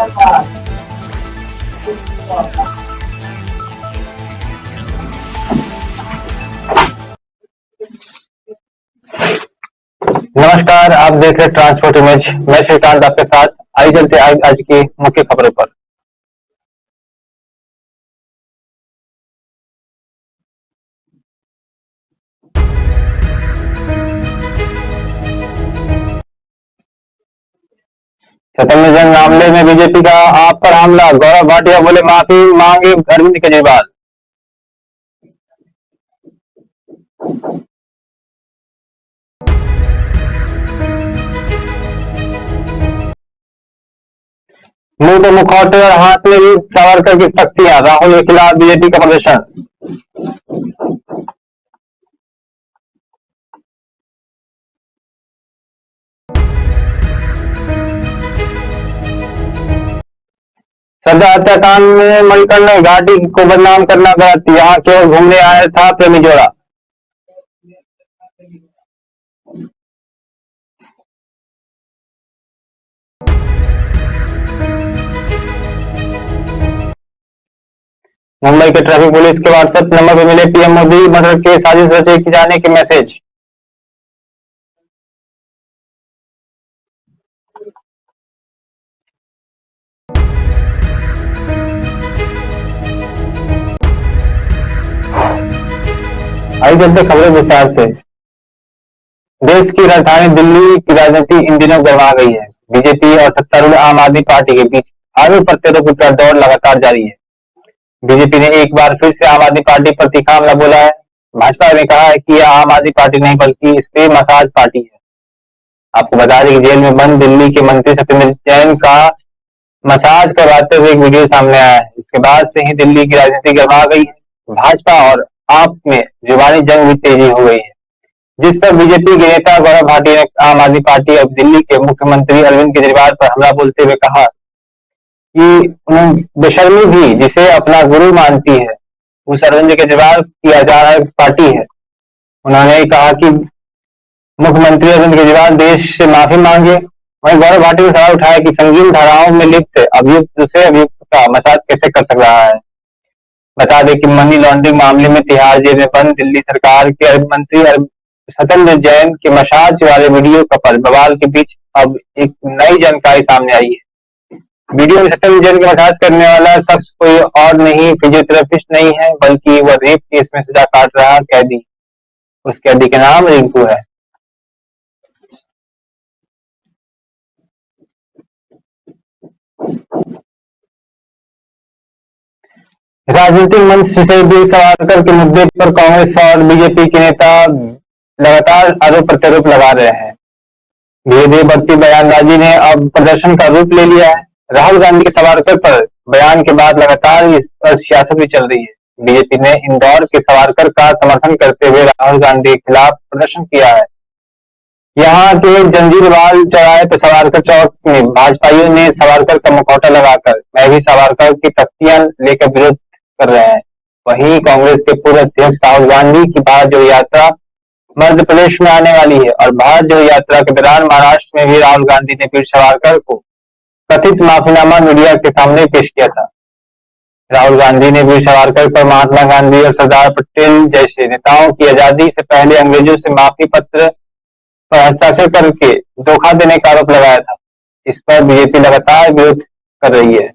नमस्कार, आप देख रहे ट्रांसपोर्ट इमेज। मैं श्रीकांत आपके साथ। आइए चलते आज की मुख्य खबरों पर। शतरंज जंग मामले में बीजेपी का आप पर हमला, गौरव भाटिया बोले माफी मांगे अरविंद केजरीवाल। मुंह पे मुखौटे और हाथ में भी सावरकर की तख्तियां, राहुल के खिलाफ बीजेपी का प्रदर्शन। श्रद्धा हत्याकांड में मणिकर्ण घाटी को बदनाम करना गलत, यहाँ केवल घूमने आया था प्रेमी जोड़ा। मुंबई के ट्रैफिक पुलिस के व्हाट्सएप नंबर पर मिले पीएम मोदी मर्डर के साजिश रचे की जाने के मैसेज। आइए चलते खबरें विस्तार से। देश की राजधानी दिल्ली की राजनीति इन दिनों गरमा गई है। बीजेपी और सत्तारूढ़ आम आदमी पार्टी के बीच आरोप प्रत्यारोप का दौर लगातार जारी है। बीजेपी ने एक बार फिर से आम आदमी पार्टी पर तीखा हमला बोला है। भाजपा ने कहा है कि यह आम आदमी पार्टी नहीं बल्कि स्प्रे मसाज पार्टी है। आपको बता दें कि जेल में बंद दिल्ली के मंत्री सत्येंद्र जैन का मसाज करवाते हुए एक वीडियो सामने आया है। इसके बाद से ही दिल्ली की राजनीति गरमा गई है। भाजपा और आप में जुबानी जंग भी तेजी हो गई है, जिस पर बीजेपी के नेता गौरव भाटिया ने आम आदमी पार्टी और दिल्ली के मुख्यमंत्री अरविंद केजरीवाल पर हमला बोलते हुए कहा कि बेशर्मी भी जिसे अपना गुरु मानती है उस अरविंद केजरीवाल की अचानक पार्टी है। उन्होंने कहा कि मुख्यमंत्री अरविंद केजरीवाल देश से माफी मांगे। वहीं गौरव भाटिया ने सवाल उठाया कि संगीन धाराओं में लिप्त अभियुक्त दूसरे अभियुक्त का मसाज कैसे कर सक रहा है। बता दें कि मनी लॉन्ड्रिंग मामले में तिहाड़ जेल में बंद दिल्ली सरकार के मंत्री सत्येंद्र जैन के मसाज वाले वीडियो का बवाल के बीच अब एक नई जानकारी सामने आई है। वीडियो में सत्येंद्र जैन के मसाज करने वाला शख्स कोई और नहीं, फिजियोथेरेपिस्ट नहीं है, बल्कि वह रेप केस में सजा काट रहा कैदी। उस कैदी का नाम रिंकू है। राजनीतिक मंच से वीर सावरकर के मुद्दे पर कांग्रेस और बीजेपी के नेता लगातार आरोप प्रत्यारोप लगा रहे हैं। धीरे धीरे बढ़ती बयानबाजी ने अब प्रदर्शन का रूप ले लिया है। राहुल गांधी के सावरकर पर बयान के बाद लगातार इस पर सियासत भी चल रही है। बीजेपी ने इंदौर के सावरकर का समर्थन करते हुए राहुल गांधी के खिलाफ प्रदर्शन किया है। यहाँ के जंजीरवाल चौराहे पर सावरकर चौक में भाजपाइयों ने सावरकर का मुखौटा लगाकर मैं भी सावरकर की तख्तियां लेकर विरोध कर रहे हैं। वहीं कांग्रेस के पूर्व अध्यक्ष राहुल गांधी की भारत जोड़ो यात्रा मध्य प्रदेश में आने वाली है और भारत जोड़ो यात्रा के दौरान महाराष्ट्र में भी राहुल गांधी ने वीर सावरकर को कथित माफीनामा मीडिया के सामने पेश किया था। राहुल गांधी ने वीर सावरकर पर महात्मा गांधी और सरदार पटेल जैसे नेताओं की आजादी से पहले अंग्रेजों से माफी पत्र पर हस्ताक्षर करके धोखा देने का आरोप लगाया था। इस पर बीजेपी लगातार विरोध कर रही है।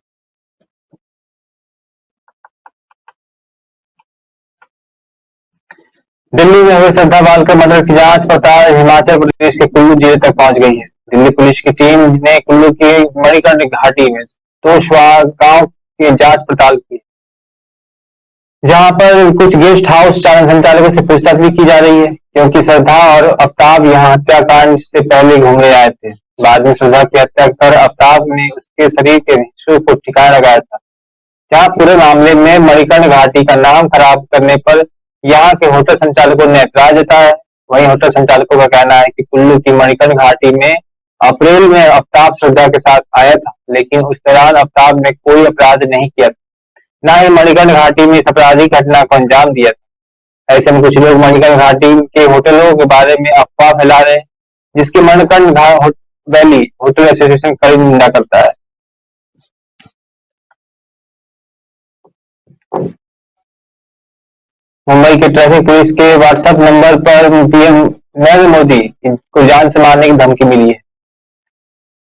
दिल्ली में हुए श्रद्धा बालकर मर्डर की जांच पड़ताल हिमाचल प्रदेश के कुल्लू जिले तक पहुंच गई है। दिल्ली पुलिस की टीम ने कुल्लू की मणिकर्ण घाटी में तोशवा गांव की जांच पड़ताल की, जहां पर कुछ गेस्ट हाउस संचालकों से पूछताछ भी की जा रही है, क्योंकि श्रद्धा और अफ्ताब यहां हत्याकांड से पहले घूमने आए थे। बाद में श्रद्धा की हत्या कर अफ्ताब ने उसके शरीर के हिस्सों को ठिकाना लगाया था। जहां पूरे मामले में मणिकर्ण घाटी का नाम खराब करने पर यहाँ के होटल संचालकों ने ऐतराज जताया है। वहीं होटल संचालकों का कहना है कि कुल्लू की मणिकर्ण घाटी में अप्रैल में अफ्ताब श्रद्धा के साथ आया था, लेकिन उस दौरान अफ्ताब ने कोई अपराध नहीं किया था, न ही मणिकर्ण घाटी में इस आपराधिक घटना को अंजाम दिया था। ऐसे में कुछ लोग मणिकर्ण घाटी के होटलों के बारे में अफवाह फैला रहे हैं, जिसकी मणिकर्ण वैली होटल एसोसिएशन कड़ी निंदा करता है। मुंबई के ट्रैफिक पुलिस के व्हाट्सएप नंबर पर पीएम नरेंद्र मोदी को जान से मारने की धमकी मिली है।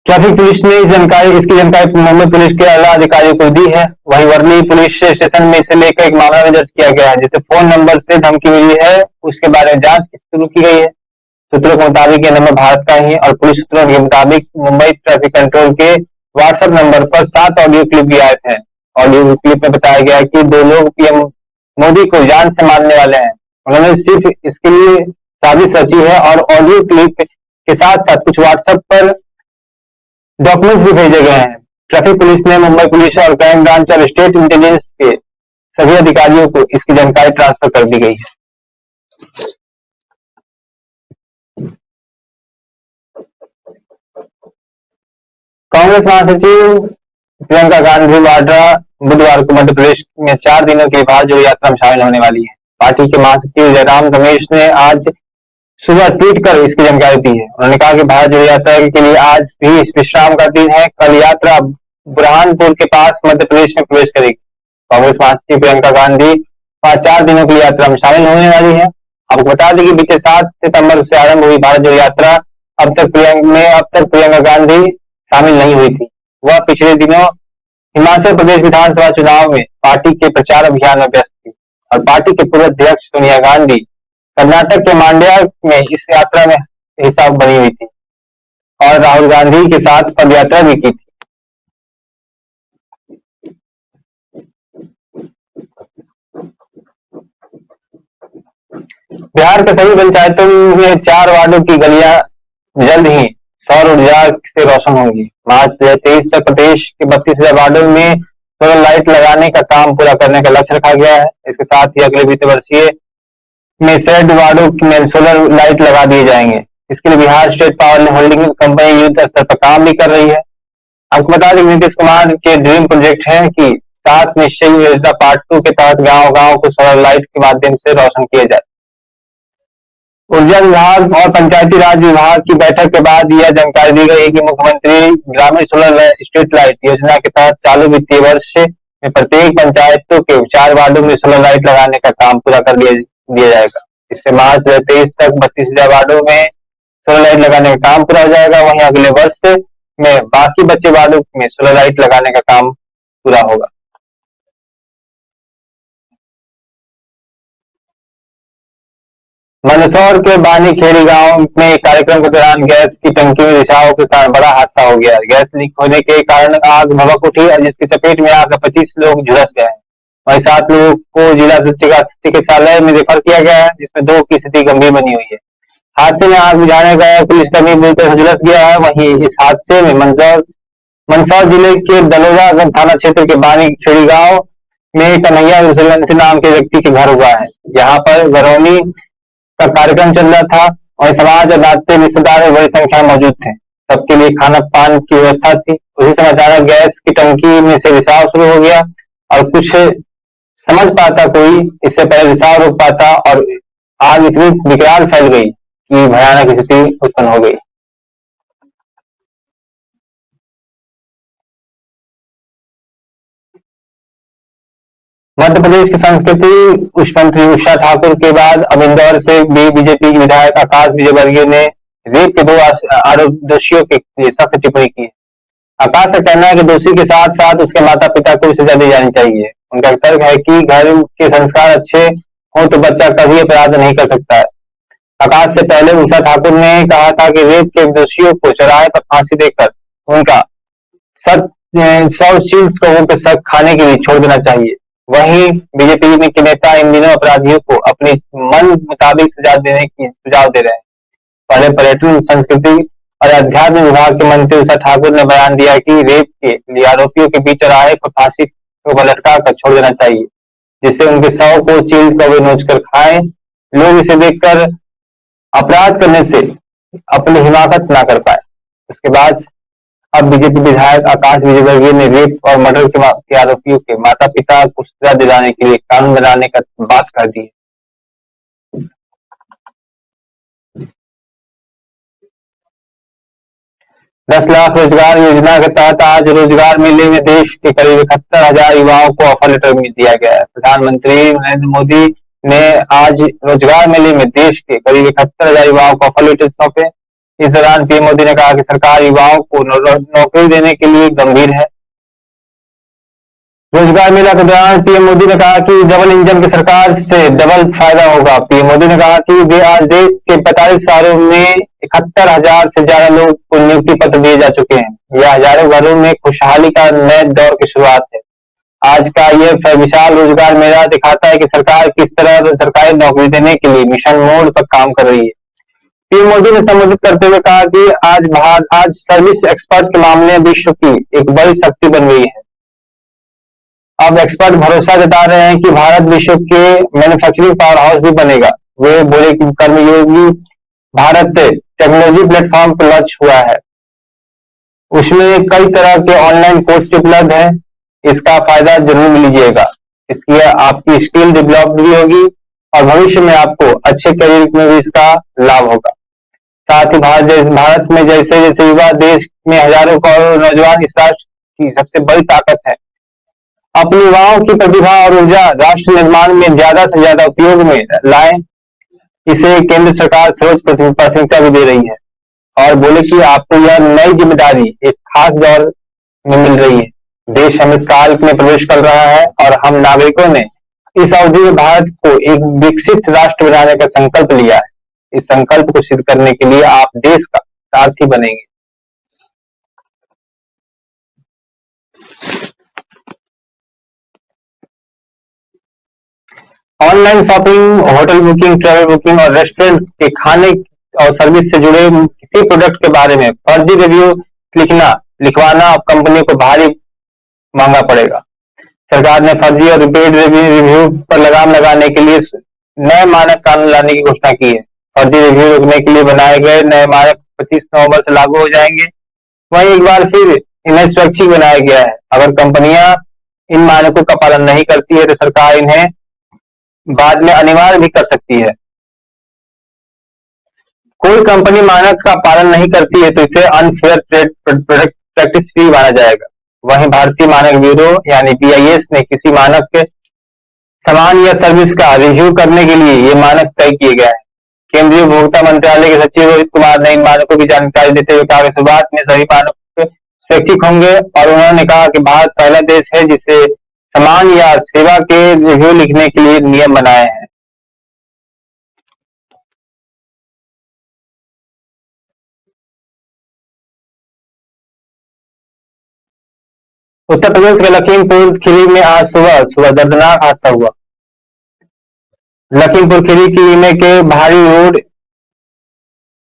ट्रैफिक पुलिस ने इसकी जानकारी मुंबई पुलिस के आला अधिकारियों को दी है। वहीं वर्ली पुलिस स्टेशन में इसे लेकर एक मामला भी दर्ज किया गया है, जिसे फोन नंबर से धमकी मिली है उसके बारे में जांच शुरू की गई है। सूत्रों के मुताबिक ये नंबर भारत का ही है और पुलिस सूत्रों के मुताबिक मुंबई ट्रैफिक कंट्रोल के व्हाट्सएप नंबर पर 7 ऑडियो क्लिप भी आए थे। ऑडियो क्लिप में बताया गया है कि दो लोग पीएम मोदी को जान से मारने वाले हैं। उन्होंने सिर्फ इसके लिए साजिश रची है और ऑडियो क्लिप के साथ साथ कुछ व्हाट्सएप पर डॉक्यूमेंट्स भी भेजे गए हैं। ट्रैफिक पुलिस ने मुंबई पुलिस और क्राइम ब्रांच और स्टेट इंटेलिजेंस के सभी अधिकारियों को इसकी जानकारी ट्रांसफर कर दी गई है। कांग्रेस महासचिव प्रियंका गांधी वाड्रा बुधवार को मध्य प्रदेश में 4 दिनों की भारत जोड़ो यात्रा में शामिल होने वाली है। पार्टी के महासचिव जयराम रमेश ने आज सुबह ट्वीट कर इसकी जानकारी दी है। उन्होंने कहा कि भारत जोड़ो यात्रा के लिए आज भी विश्राम का दिन है। कल यात्रा बुरहानपुर के पास मध्य प्रदेश में प्रवेश करेगी। कांग्रेस महासचिव प्रियंका गांधी 4 दिनों की यात्रा में शामिल होने वाली है। आपको बता दें कि बीते 7 सितंबर से आरंभ हुई भारत जोड़ो यात्रा अब तक प्रियंका गांधी शामिल नहीं हुई थी। वह पिछले दिनों हिमाचल प्रदेश विधानसभा चुनाव में पार्टी के प्रचार अभियान में व्यस्त थी और पार्टी के पूर्व अध्यक्ष सोनिया गांधी कर्नाटक के मांड्या में इस यात्रा में हिस्सा बनी हुई थी और राहुल गांधी के साथ पदयात्रा भी की थी। बिहार के सभी पंचायतों में 4 वार्डों की गलियां जल्द ही सौर ऊर्जा से रोशन होंगी। मार्च 2023 तक प्रदेश के 32,000 वार्डों में सोलर लाइट लगाने का काम पूरा करने का लक्ष्य रखा गया है। इसके साथ ही अगले वित्त वर्षीय में शेड वार्डों में सोलर लाइट लगा दिए जाएंगे। इसके लिए Bihar state power holding company युद्ध स्तर पर काम भी कर रही है। आपको बता दें नीतीश कुमार के ड्रीम प्रोजेक्ट है कि 7 निश्चय योजना पार्ट 2 के तहत गांव-गांव को सोलर लाइट के माध्यम से रोशन किया जाए। ऊर्जा विभाग और पंचायती राज विभाग की बैठक के बाद यह जानकारी दी गई है कि मुख्यमंत्री ग्रामीण सोलर स्ट्रीट लाइट योजना के तहत चालू वित्तीय वर्ष में प्रत्येक पंचायतों के 4 वार्डों में सोलर लाइट लगाने का काम पूरा कर दिया जाएगा। इससे मार्च 2023 तक 32,000 वार्डों में सोलर लाइट लगाने का काम पूरा हो जाएगा। वहीं अगले वर्ष में बाकी बचे वार्डों में सोलर लाइट लगाने का काम पूरा होगा। मंदसौर के बानीखेड़ी गांव में एक कार्यक्रम के दौरान गैस की टंकी में रिसाव के कारण बड़ा हादसा हो गया। गैस लीक होने के कारण आग भभक उठी और जिसकी चपेट में आकर 25 लोग झुलस गए। वहीं 7 लोगों को जिला चिकित्सालय में रेफर किया गया है, जिसमें 2 की स्थिति गंभीर बनी हुई है। हादसे में आग बुझाने गया पुलिसकर्मी बुरी तरह झुलस गया है। वहीं इस हादसे में मंदसौर जिले के दलोरा थाना क्षेत्र के बानीखेड़ी गांव में कन्हैया सूर्यवंशी नाम के व्यक्ति के घर हुआ है। यहाँ पर घरौनी का कार्यक्रम चल रहा था और समाज और नाते रिश्तेदार बड़ी संख्या में मौजूद थे। सबके लिए खाना पान की व्यवस्था थी। उसी समय अचानक गैस की टंकी में से रिसाव शुरू हो गया और कुछ समझ पाता कोई इससे पहले रिसाव रोक पाता और आग इतनी विकराल फैल गई कि भयानक स्थिति उत्पन्न हो गई। मध्य प्रदेश की संस्कृति उच्च मंत्री उषा ठाकुर के बाद अब इंदौर से भी बीजेपी के विधायक आकाश विजयवर्गीय ने रेप के 2 आरोप दोषियों के लिए सख्त टिप्पणी की। आकाश का कहना है कि दोषी के साथ साथ उसके माता पिता को भी सजा दी जानी चाहिए। उनका तर्क है कि घर के संस्कार अच्छे हो तो बच्चा कभी अपराध नहीं कर सकता है। आकाश से पहले उषा ठाकुर ने कहा था कि रेप के दोषियों को चौराहे पर फांसी देकर उनका 100 शील्ड लोगों के शक खाने के लिए छोड़ देना चाहिए। वहीं बीजेपी के नेता इन दिनों अपराधियों को अपने मन मुताबिक सजा देने की सुझाव दे रहे हैं। पहले पर्यटन संस्कृति और अध्यात्म विभाग के मंत्री उषा ठाकुर ने बयान दिया कि रेप के लिए आरोपियों के बीच चौराहे पर फांसी को लटका कर छोड़ देना चाहिए, जिससे उनके शव को चील कौवे नोच कर खाएं। लोग इसे देखकर अपराध करने से अपनी हिमाकत ना कर पाए। उसके बाद अब बीजेपी विधायक आकाश विजयवर्गीय ने रेप और मर्डर के आरोपियों के माता पिता को सजा दिलाने के लिए कानून बनाने का बात कर दी है। 10 लाख रोजगार योजना के तहत आज रोजगार मेले में देश के करीब 71,000 युवाओं को ऑफर लेटर दिया गया है। प्रधानमंत्री नरेंद्र मोदी ने आज रोजगार मेले में देश के करीब 71,000 युवाओं को ऑफर लेटर सौंपे। इस दौरान पीएम मोदी ने कहा कि सरकार युवाओं को नौकरी देने के लिए गंभीर है। रोजगार मेला के दौरान पीएम मोदी ने कहा कि डबल इंजन की सरकार से डबल फायदा होगा। पीएम मोदी ने कहा कि वे आज देश के 45 शहरों में 71,000 से ज्यादा लोग को नियुक्ति पत्र दिए जा चुके हैं। यह हजारों घरों में खुशहाली का नए दौर की शुरुआत है। आज का यह विशाल रोजगार मेला दिखाता है कि सरकार किस तरह सरकारी नौकरी देने के लिए मिशन मोड पर काम कर रही है। पीएम मोदी ने संबोधित करते हुए कहा कि आज सर्विस एक्सपर्ट के मामले में विश्व की एक बड़ी शक्ति बन गई है। अब एक्सपर्ट भरोसा जता रहे हैं कि भारत विश्व के मैन्युफैक्चरिंग पावर हाउस भी बनेगा। वे बोले कि कर्मयोगी भारत टेक्नोलॉजी प्लेटफॉर्म पर लॉन्च हुआ है। उसमें कई तरह के ऑनलाइन कोर्स उपलब्ध हैं। इसका फायदा जरूर लीजिएगा। इसलिए आपकी स्किल डेवलप भी होगी और भविष्य में आपको अच्छे करियर में भी इसका लाभ होगा। साथ ही भारत में जैसे जैसे युवा देश में हजारों करोड़ नौजवान इस राष्ट्र की सबसे बड़ी ताकत है। अपनी युवाओं की प्रतिभा और ऊर्जा राष्ट्र निर्माण में ज्यादा से ज्यादा उपयोग में लाएं। इसे केंद्र सरकार सर्वोच्च प्राथमिकता भी दे रही है और बोले कि आपको यह नई जिम्मेदारी एक खास दौर में मिल रही है। देश अमृत काल में प्रवेश कर रहा है और हम नागरिकों ने इस अवधि में भारत को एक विकसित राष्ट्र बनाने का संकल्प लिया है। इस संकल्प को सिद्ध करने के लिए आप देश का सारथी बनेंगे। Online shopping, hotel booking, travel booking और रेस्टोरेंट के खाने और सर्विस से जुड़े किसी प्रोडक्ट के बारे में फर्जी रिव्यू लिखवाना अब कंपनी को भारी महंगा पड़ेगा। सरकार ने फर्जी और रिपेड रिव्यू पर लगाम लगाने के लिए नए मानक कानून लाने की घोषणा की है। फर्जी रिव्यू रोकने के लिए बनाए गए नए मानक 25 नवंबर से लागू हो जाएंगे। वहीं एक बार फिर इन्हें स्वैच्छिक बनाया गया है। अगर कंपनियां इन मानकों का पालन नहीं करती है तो सरकार इन्हें बाद में अनिवार्य भी कर सकती है। कोई कंपनी मानक का पालन नहीं करती है तो इसे अनफेयर ट्रेड प्रैक्टिस फी माना जाएगा। वहीं भारतीय मानक ब्यूरो यानी BIS ने किसी मानक के सामान या सर्विस का रिव्यू करने के लिए ये मानक तय किए गए हैं। केंद्रीय उपभोक्ता मंत्रालय के सचिव रोहित कुमार ने इन मानकों की जानकारी देते हुए कहा कि शुरुआत में सभी मानक स्वैच्छिक होंगे और उन्होंने कहा कि भारत पहला देश है जिसे सामान या सेवा के रिव्यू लिखने के लिए नियम बनाए हैं। उत्तर प्रदेश के लखीमपुर खीरी में आज सुबह दर्दनाक हादसा हुआ। लखीमपुर खीरी की के भारी रोड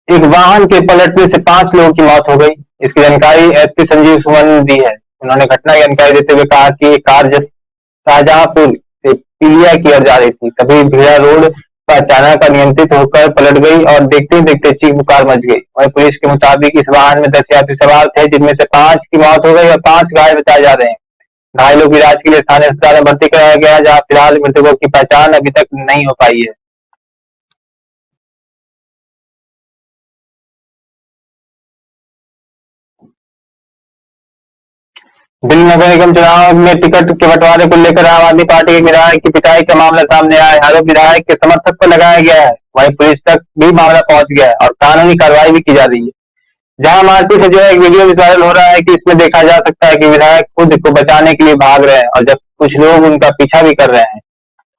एक वाहन के पलटने से 5 लोगों की मौत हो गई। इसकी जानकारी SP संजीव सुमन ने दी है। उन्होंने घटना की जानकारी देते हुए कहा कि एक कार शाहजहांपुर से पीलिया की ओर जा रही थी। तभी भीड़ा रोड पर अचानक अनियंत्रित होकर पलट गई और देखते ही देखते चीख पुकार मच गई। वहीं पुलिस के मुताबिक इस वाहन में 10 यात्री सवार थे, जिनमें से 5 की मौत हो गई और 5 घायल बताए जा रहे हैं। घायलों की इलाज के लिए स्थानीय अस्पताल में भर्ती कराया गया, जहां फिलहाल मृतकों की पहचान अभी तक नहीं हो पाई है। दिल्ली नगर निगम चुनाव में टिकट के बंटवारे को लेकर आम आदमी पार्टी के विधायक की पिटाई का मामला सामने आया है। आरोप विधायक के समर्थक पर लगाया गया है। वहीं पुलिस तक भी मामला पहुंच गया है और कानूनी कार्रवाई भी की जा रही है। जहां मारपीट से जो एक वीडियो भी वायरल हो रहा है कि इसमें देखा जा सकता है कि विधायक खुद को बचाने के लिए भाग रहे हैं और जब कुछ लोग उनका पीछा भी कर रहे हैं।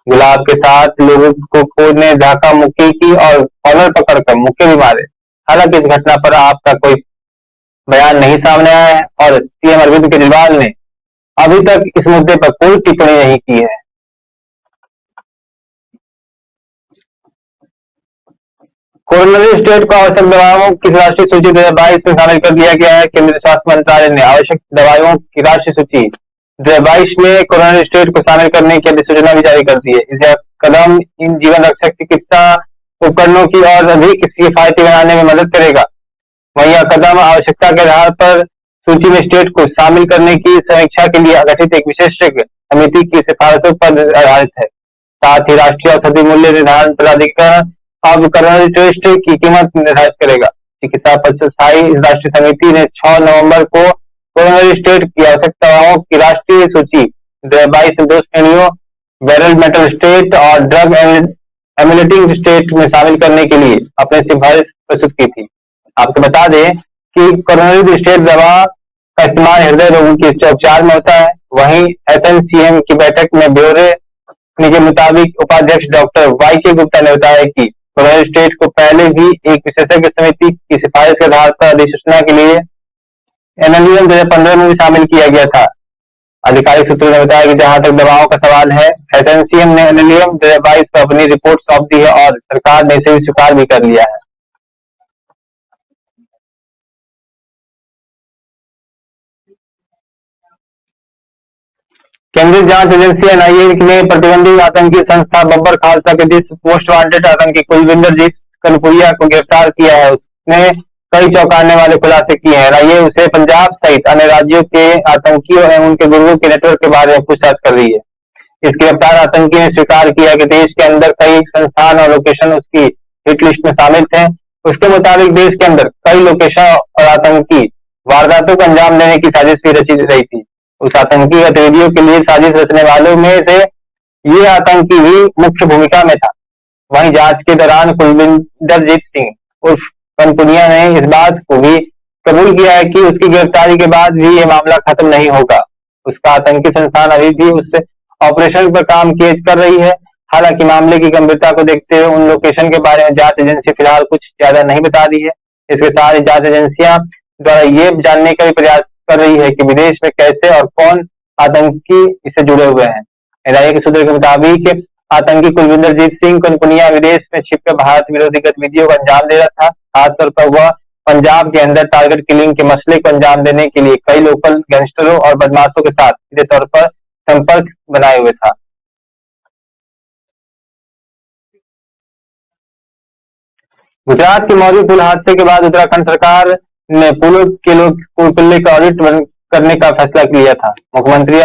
गुलाब के साथ लोगों को खुद ने धक्का मुक्की की और कॉलर पकड़कर मुक्के भी मारे। हालांकि इस घटना पर आपका कोई बयान नहीं सामने आया है और सीएम अरविंद केजरीवाल ने अभी तक इस मुद्दे पर कोई टिप्पणी नहीं की है। कोरोनरी स्टेट को आवश्यक दवाओं की राष्ट्रीय सूची 2022 में शामिल कर दिया गया है। केंद्रीय स्वास्थ्य मंत्रालय ने आवश्यक दवाओं की राष्ट्रीय सूची 2022 में कोरोनरी स्टेट को शामिल करने की अधिसूचना भी जारी कर दी है। यह कदम इन जीवन रक्षक चिकित्सा उपकरणों की और अधिक किफायती बनाने में मदद करेगा। वहीं यह कदम आवश्यकता के आधार पर सूची में स्टेट को शामिल करने की समीक्षा के लिए गठित एक विशेषज्ञ समिति की सिफारिशों पर आधारित है। साथ ही राष्ट्रीय औषधि मूल्य निर्धारण प्राधिकरण अब कोरोनरी टेस्ट की कीमत निर्धारित करेगा। चिकित्सा परिषद स्थायी राष्ट्रीय समिति ने 6 नवंबर को कोरोनरी स्टेट की आवश्यक दवाओं की राष्ट्रीय सूची 2022 में 2 श्रेणियों बैरल मेटल स्टेट और ड्रग एमुलेटिंग स्टेट में शामिल करने के लिए अपनी सिफारिश प्रस्तुत की थी। आपको बता दें कि कोरोनरी स्टेट दवा का इस्तेमाल हृदय रोगों के उपचार में होता है। वहीं एसएनसीएम की बैठक में ब्यूरो के मुताबिक उपाध्यक्ष डॉक्टर वाई के गुप्ता ने बताया कि कोरोनरी स्टेट को पहले भी एक विशेषज्ञ समिति की सिफारिश के आधार पर अधिसूचना के लिए एनएलईएम 2015 में भी शामिल किया गया था। आधिकारिक सूत्रों ने बताया कि जहां तक दवाओं का सवाल है, एसएनसीएम ने एनएलईएम 2022 को अपनी रिपोर्ट सौंप दी है और सरकार ने इसे स्वीकार भी कर लिया है। केंद्रीय जांच एजेंसी एनआईए ने प्रतिबंधित आतंकी संस्था बब्बर खालसा के 10 पोस्ट वांटेड आतंकी कुलविंदर जीत कनपुरिया को गिरफ्तार किया है। उसने कई चौंकाने वाले खुलासे किए हैं। एनआईए उसे पंजाब सहित अन्य राज्यों के आतंकियों एवं उनके गुर्गों के नेटवर्क के बारे में पूछताछ कर रही है। इस गिरफ्तार आतंकी ने स्वीकार किया कि देश के अंदर कई संस्थान और लोकेशन उसकी हिट लिस्ट में शामिल थे। उसके मुताबिक देश के अंदर कई लोकेशन और आतंकी वारदातों को अंजाम देने की साजिश भी रची रही थी। उस आतंकी गतिविधियों के लिए साजिश रचने वालों में से ये आतंकी भी मुख्य भूमिका में था। वहीं जांच के दौरान कुलविंदरजीत सिंह उर्फ कनपुनिया ने इस बात को भी कबूल किया है कि उसकी गिरफ्तारी के बाद भी ये मामला खत्म नहीं होगा। उसका आतंकी संस्थान अभी भी उस ऑपरेशन पर काम कर रही है। हालांकि मामले की गंभीरता को देखते हुए उन लोकेशन के बारे में जांच एजेंसी फिलहाल कुछ ज्यादा नहीं बता रही है। इसके साथ ही जांच एजेंसियां द्वारा ये जानने का भी प्रयास कर रही है कि विदेश में कैसे और कौन आतंकी इससे जुड़े हुए हैं। एनआईए के सूत्रों के मुताबिक आतंकी कुलविंदरजीत सिंह कनपुनिया विदेश में छिपकर भारत विरोधी गतिविधियों को अंजाम दे रहा था। खासतौर पर वह पंजाब के अंदर टारगेट किलिंग के मसले को अंजाम देने के लिए कई लोकल गैंगस्टरों और बदमाशों के साथ सीधे तौर पर संपर्क बनाए हुए था। गुजरात के मौर्य पुल हादसे के बाद उत्तराखंड सरकार ने पुलों के किले का ऑडिट करने का फैसला लिया था। मुख्यमंत्री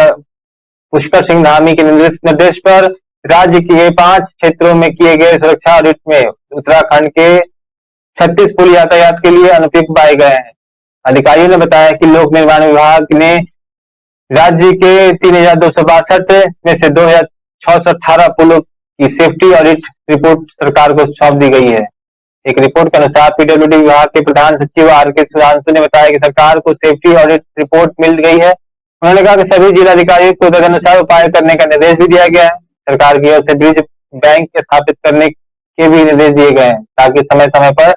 पुष्कर सिंह धामी के निर्देश पर राज्य के 5 क्षेत्रों में किए गए सुरक्षा ऑडिट में उत्तराखंड के 36 पुल यातायात के लिए अनुपयुक्त पाए गए हैं। अधिकारियों ने बताया कि लोक निर्माण विभाग ने राज्य के 3262 में से 2618 पुलों की सेफ्टी ऑडिट रिपोर्ट सरकार को सौंप दी गई है। एक रिपोर्ट के अनुसार पीडब्ल्यूडी विभाग के प्रधान सचिव आर के सुधांशु ने बताया कि सरकार को सेफ्टी ऑडिट रिपोर्ट मिल गई है। उन्होंने कहा कि सभी जिलाधिकारियों को तदनुसार उपाय करने का निर्देश भी दिया गया है। सरकार की ओर से ब्रिज बैंक स्थापित करने के भी निर्देश दिए गए हैं ताकि समय समय पर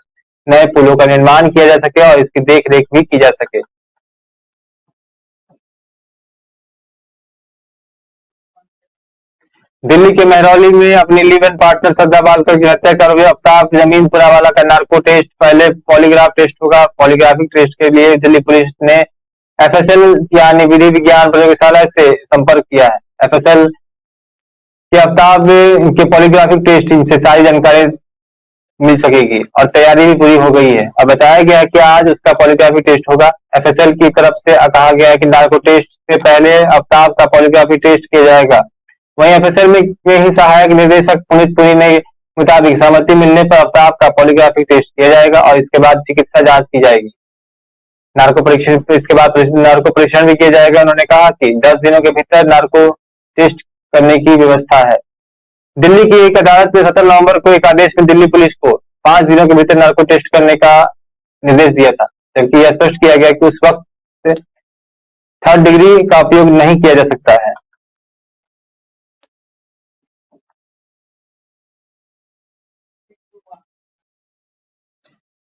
नए पुलों का निर्माण किया जा सके और इसकी देख रेख भी की जा सके। दिल्ली के मेहरौली में अपनी लिव इन पार्टनर श्रद्धा बालकर की हत्या कर हुए अफ्ताब जमीन पुरावाला का नार्को टेस्ट पहले पॉलीग्राफ टेस्ट होगा। पॉलीग्राफिक टेस्ट के लिए दिल्ली पुलिस ने एफएसएल यानी विधि विज्ञान प्रयोगशाला से संपर्क किया है। एफएसएल के अफ्ताब के पॉलीग्राफिक टेस्ट से सारी जानकारी मिल सकेगी और तैयारी भी पूरी हो गई है। अब बताया गया है कि आज उसका पॉलीग्राफी टेस्ट होगा। एफएसएल की तरफ से कहा गया है कि नार्को टेस्ट से पहले अफ्ताब का पॉलीग्राफी टेस्ट किया जाएगा। वहीं एफएसएल में ही सहायक निदेशक पुनीत पुरी ने मुताबिक सहमति मिलने पर अफ्ताब का पॉलीग्राफी टेस्ट किया जाएगा और इसके बाद चिकित्सा जांच की जाएगी। नार्को परीक्षण इसके बाद नार्को परीक्षण भी किया जाएगा। उन्होंने कहा कि 10 दिनों के भीतर नार्को टेस्ट करने की व्यवस्था है। दिल्ली की एक अदालत ने 17 नवंबर को एक आदेश में दिल्ली पुलिस को 5 दिनों के भीतर नार्को टेस्ट करने का निर्देश दिया था, जबकि यह स्पष्ट किया गया कि उस वक्त 3rd डिग्री का उपयोग नहीं किया जा सकता है।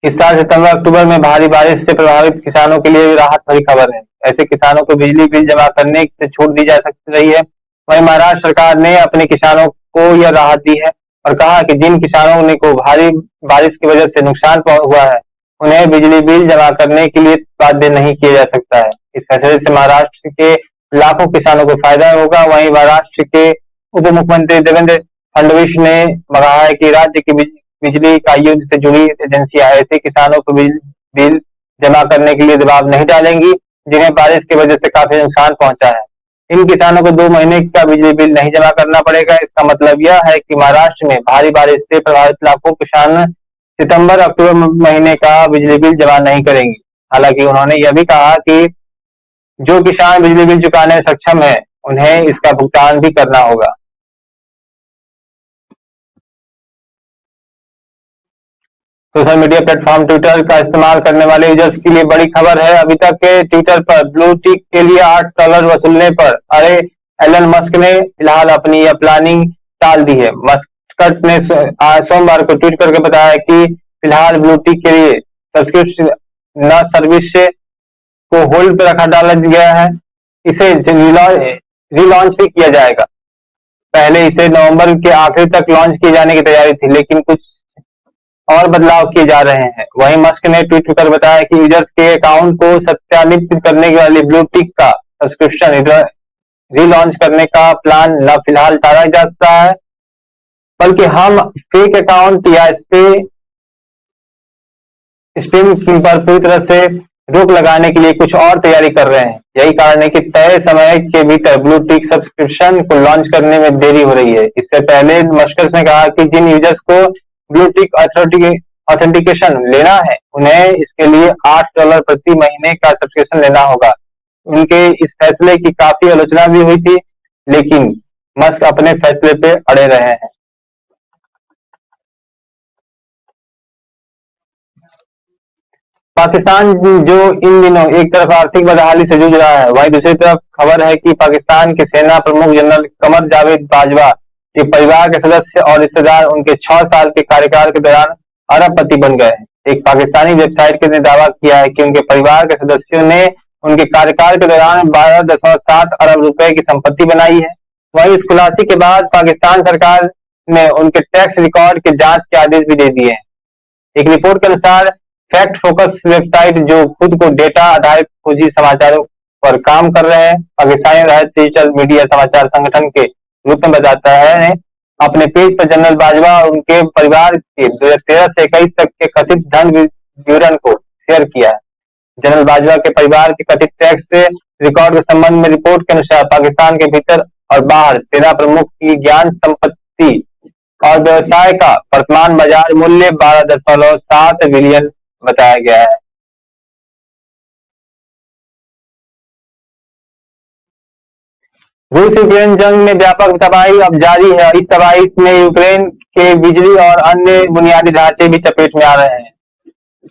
इस साल सितंबर अक्टूबर में भारी बारिश से प्रभावित किसानों के लिए राहत भरी खबर है। ऐसे किसानों को बिजली बिल जमा करने से छूट दी जा सकती रही है। वहीं महाराष्ट्र सरकार ने अपने किसानों को यह राहत दी है और कहा कि जिन किसानों को भारी बारिश की वजह से नुकसान हुआ है उन्हें बिजली बिल जमा करने के लिए बाध्य नहीं किया जा सकता है। इस फैसले से महाराष्ट्र के लाखों किसानों को फायदा होगा। वहीं महाराष्ट्र के उप मुख्यमंत्री देवेंद्र फडणवीस ने कहा है कि राज्य की बिजली इकाइयों से जुड़ी एजेंसियां ऐसे किसानों को बिल जमा करने के लिए दबाव नहीं डालेंगी जिन्हें बारिश की वजह से काफी नुकसान पहुंचा है। इन किसानों को 2 महीने का बिजली बिल नहीं जमा करना पड़ेगा। इसका मतलब यह है कि महाराष्ट्र में भारी बारिश से प्रभावित लाखों किसान सितंबर अक्टूबर महीने का बिजली बिल जमा नहीं करेंगे। हालांकि उन्होंने यह भी कहा कि जो किसान बिजली बिल चुकाने में सक्षम है उन्हें इसका भुगतान भी करना होगा। सोशल मीडिया प्लेटफॉर्म ट्विटर का इस्तेमाल करने वाले यूजर्स के लिए बड़ी खबर है। अभी तक के ट्विटर पर ब्लू टिक के लिए $8 वसूलने पर अरे एलन मस्क ने फिलहाल अपनी यह प्लानिंग टाल दी है। मस्क ने सोमवार को ट्वीट करके बताया कि फिलहाल ब्लू टिक के लिए सब्सक्रिप्शन न सर्विस को होल्ड पर रखा डाला गया है। इसे रिलॉन्च भी किया जाएगा। पहले इसे नवंबर के आखिर तक लॉन्च किए जाने की तैयारी थी, लेकिन कुछ और बदलाव किए जा रहे हैं। वहीं मस्क ने ट्वीट कर बताया कि यूजर्स के अकाउंट को सत्यापित करने वाली ब्लू टिक का सब्सक्रिप्शन रिलॉन्च करने का प्लान न फिलहाल टाला जा सकता है, बल्कि हम फेक अकाउंट या स्पैम पर पूरी तरह से रोक लगाने के लिए कुछ और तैयारी कर रहे हैं। यही कारण है कि तय समय के भीतर ब्लू टिक सब्सक्रिप्शन को लॉन्च करने में देरी हो रही है। इससे पहले मस्क ने कहा कि जिन यूजर्स को ब्लू टिक ऑथेंटिकेशन लेना है, उन्हें इसके लिए $8 प्रति महीने का सब्सक्रिप्शन लेना होगा। उनके इस फैसले की काफी आलोचना भी हुई थी, लेकिन मस्क अपने फैसले पे अड़े रहे हैं। पाकिस्तान जो इन दिनों एक तरफ आर्थिक बदहाली से जूझ रहा है, वहीं दूसरी तरफ खबर है कि पाकिस्तान के सेना प्रमुख जनरल कमर जावेद बाजवा के परिवार के सदस्य और रिश्तेदार उनके 6 साल के कार्यकाल के दौरान अरबपति बन गए हैं। एक पाकिस्तानी वेबसाइट ने दावा किया है कि उनके परिवार के सदस्यों ने उनके कार्यकाल के दौरान 12.7 अरब रुपए की संपत्ति बनाई है। वहीं इस खुलासे के बाद पाकिस्तान सरकार ने उनके टैक्स रिकॉर्ड के जांच के आदेश भी दे दिए हैं। एक रिपोर्ट के अनुसार फैक्ट फोकस वेबसाइट, जो खुद को डेटा आधारित खोजी समाचारों पर काम कर रहे हैं, पाकिस्तानी राष्ट्रीय डिजिटल मीडिया समाचार संगठन के रूप में बताता है, ने अपने पेज पर जनरल बाजवा और उनके परिवार के 2013 से 21 तक के कथित धन विवरण को शेयर किया है। जनरल बाजवा के परिवार के कथित टैक्स से रिकॉर्ड के संबंध में रिपोर्ट के अनुसार पाकिस्तान के भीतर और बाहर सेना प्रमुख की ज्ञान संपत्ति और व्यवसाय का वर्तमान बाजार मूल्य 12.7 बिलियन बताया गया है। रूस यूक्रेन जंग में व्यापक तबाही अब जारी है। इस तबाही में यूक्रेन के बिजली और अन्य बुनियादी ढांचे भी चपेट में आ रहे हैं,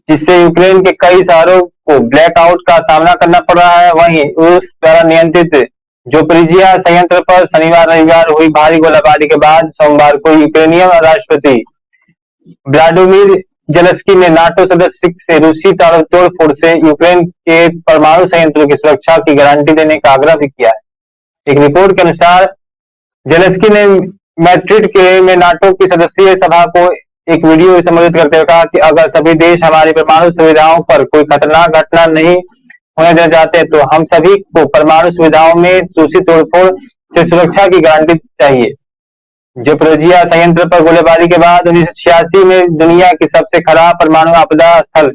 जिससे यूक्रेन के कई शहरों को ब्लैकआउट का सामना करना पड़ रहा है। वहीं रूस द्वारा नियंत्रित ज़पोरिजिया संयंत्र पर शनिवार रविवार हुई भारी गोलाबारी के बाद सोमवार को यूक्रेनियन राष्ट्रपति व्लादिमीर जेलेंस्की ने नाटो सदस्य से रूसी तोड़फोड़ से यूक्रेन के परमाणु संयंत्रों की सुरक्षा की गारंटी देने का आग्रह भी किया है। एक रिपोर्ट के अनुसार जेलेंस्की ने मैड्रिड में नाटो की सदस्यीय सभा को एक वीडियो संबोधित करते हुए कहा कि अगर सभी देश हमारी परमाणु सुविधाओं पर कोई खतरनाक घटना नहीं होने देना चाहते, तो हम सभी को परमाणु सुविधाओं में रूसी तोड़फोड़ से सुरक्षा की गारंटी चाहिए। ज़पोरिजिया संयंत्र पर गोलीबारी के बाद 1986 में दुनिया की सबसे खराब परमाणु आपदा स्थल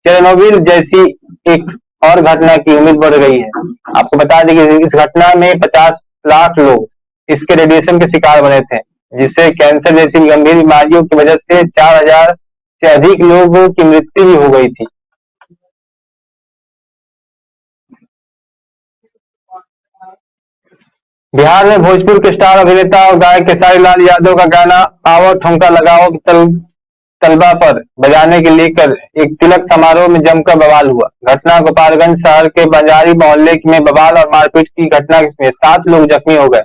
चेरनोबिल जैसी एक और घटना की उम्मीद बढ़ गई है। आपको बता दें कि इस घटना में 50 लाख लोग इसके रेडिएशन के शिकार बने थे, जिससे कैंसर जैसी गंभीर बीमारियों की वजह से 4000 से अधिक लोगों की मृत्यु भी हो गई थी। बिहार में भोजपुर के स्टार अभिनेता और गायक खेसारी लाल यादव का गाना आओ ठुमका लगाओ तलबा पर बजाने के लेकर एक तिलक समारोह में जमकर बवाल हुआ। घटना गोपालगंज शहर के बंजारी मोहल्ले में बवाल और मारपीट की घटना में 7 लोग जख्मी हो गए।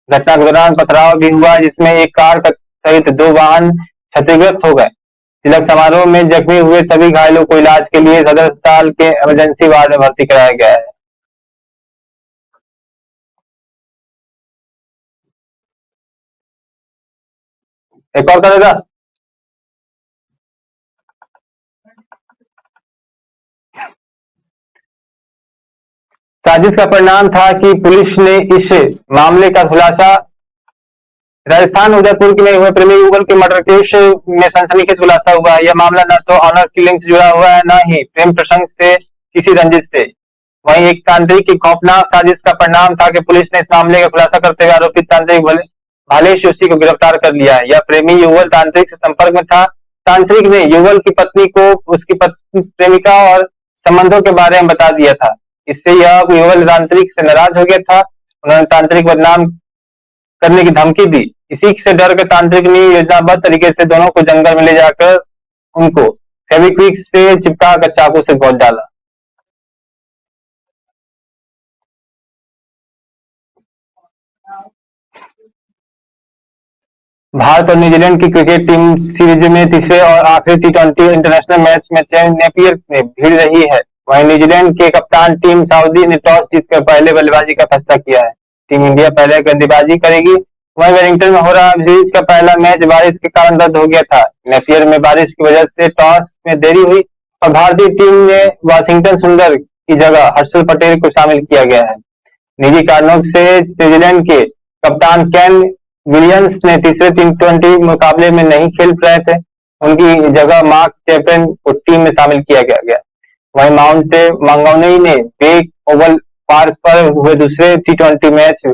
घटना के दौरान पथराव भी हुआ, जिसमें एक कार सहित 2 वाहन क्षतिग्रस्त हो गए। तिलक समारोह में जख्मी हुए सभी घायलों को इलाज के लिए सदर अस्पताल के इमरजेंसी वार्ड में भर्ती कराया गया है। एक और करेगा। साजिश का परिणाम था कि पुलिस ने इस मामले का खुलासा राजस्थान उदयपुर के में हुए प्रेमी युगल के मर्डर केस में सनसनीखेज खुलासा हुआ। यह मामला न तो ऑनर किलिंग से जुड़ा हुआ है, न ही प्रेम प्रसंग से किसी रंजिश से। वहीं एक तांत्रिक की खौफनाक साजिश का परिणाम था कि पुलिस ने इस मामले का खुलासा करते हुए आरोपित तांत्रिक भालेश जोशी को गिरफ्तार कर लिया है। यह प्रेमी युगल तांत्रिक से संपर्क में था। तांत्रिक ने युगल की पत्नी को उसकी प्रेमिका और संबंधों के बारे में बता दिया था। इससे यह युगल तांत्रिक से नाराज हो गया था। उन्होंने तांत्रिक बदनाम करने की धमकी दी। इसी से डर के तांत्रिक ने योजनाबद्ध तरीके से दोनों को जंगल में ले जाकर उनको फेविक्विक से चिपका कर चाकू से गोद डाला। भारत और न्यूजीलैंड की क्रिकेट टीम सीरीज में तीसरे और आखिरी टी20 इंटरनेशनल मैच में चेन नेपियर में भिड़ रही है। वहीं न्यूजीलैंड के कप्तान टीम साउदी ने टॉस जीतकर पहले बल्लेबाजी का फैसला किया है। टीम इंडिया पहले गेंदबाजी करेगी। वहीं वेलिंगटन में हो रहा सीरीज का पहला मैच बारिश के कारण रद्द हो गया था। नेपियर में बारिश की वजह से टॉस में देरी हुई और भारतीय टीम में वाशिंगटन सुंदर की जगह हर्षल पटेल को शामिल किया गया है। निजी कारणों से न्यूजीलैंड के कप्तान केन विलियम्स ने तीसरे टी20 मुकाबले में नहीं खेल रहे थे। उनकी जगह मार्क चैपमैन को टीम में शामिल किया गया। वहीं माउंट मंगोनई ने बेक ओवल पार्क पर हुए दूसरे टी20 मैच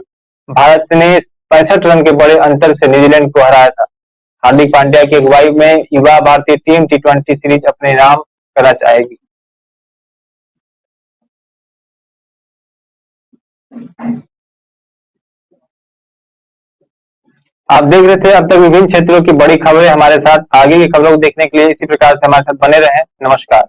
भारत ने 65 रन के बड़े अंतर से न्यूजीलैंड को हराया था। हार्दिक पांड्या की अगुवाई में युवा भारतीय टीम टी20 सीरीज अपने नाम करना चाहेगी। आप देख रहे थे अब तक विभिन्न क्षेत्रों की बड़ी खबरें। हमारे साथ आगे की खबरों को देखने के लिए इसी प्रकार से हमारे साथ बने रहें। नमस्कार।